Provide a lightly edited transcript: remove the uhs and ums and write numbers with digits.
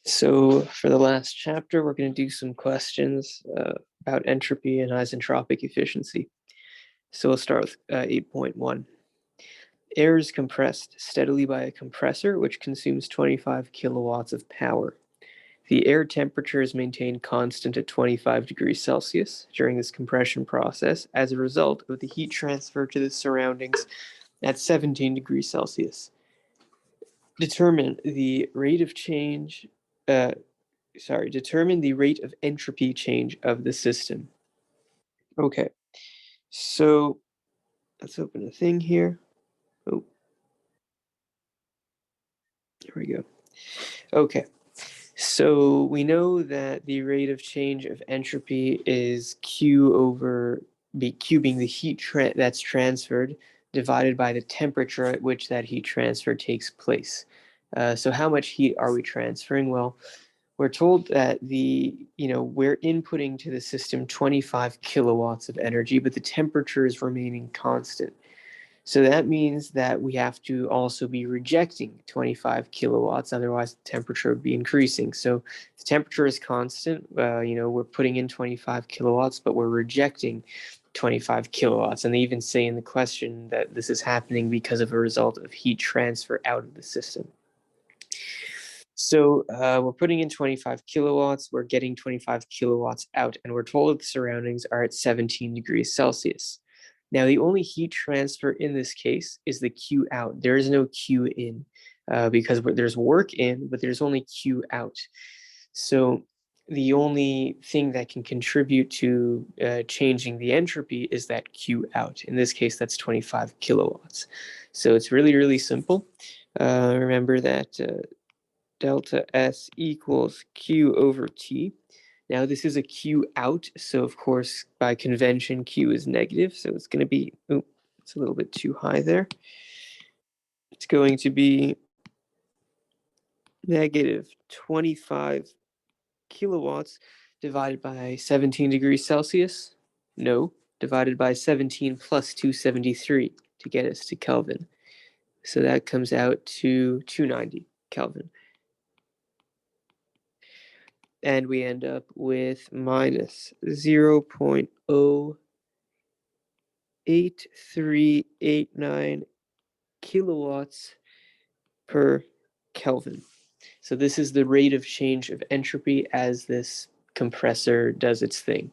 So for the last chapter, we're going to do some questions about entropy and isentropic efficiency. So we'll start with 8.1. Air is compressed steadily by a compressor, which consumes 25 kilowatts of power. The air temperature is maintained constant at 25 degrees Celsius during this compression process as a result of the heat transfer to the surroundings at 17 degrees Celsius. Determine the rate of change determine the rate of entropy change of the system. Okay, so let's open a thing here. Oh, here we go. Okay, so we know that the rate of change of entropy is Q over Q being the heat that's transferred divided by the temperature at which that heat transfer takes place. So how much heat are we transferring? Well, we're told that we're inputting to the system 25 kilowatts of energy, but the temperature is remaining constant. So that means that we have to also be rejecting 25 kilowatts, otherwise the temperature would be increasing. So the temperature is constant, we're putting in 25 kilowatts, but we're rejecting 25 kilowatts. And they even say in the question that this is happening because of a result of heat transfer out of the system. So we're putting in 25 kilowatts, we're getting 25 kilowatts out, and we're told that the surroundings are at 17 degrees Celsius. Now, the only heat transfer in this case is the Q out. There is no Q in because there's work in, but there's only Q out. So the only thing that can contribute to changing the entropy is that Q out. In this case, that's 25 kilowatts. So it's really, really simple. Remember that delta S equals Q over T. Now this is a Q out, so of course by convention Q is negative, so it's going to be, it's a little bit too high there. It's going to be negative 25 kilowatts divided by 17 degrees Celsius. No, divided by 17 plus 273 to get us to Kelvin. So that comes out to 290 Kelvin. And we end up with minus 0.08389 kilowatts per Kelvin. So this is the rate of change of entropy as this compressor does its thing.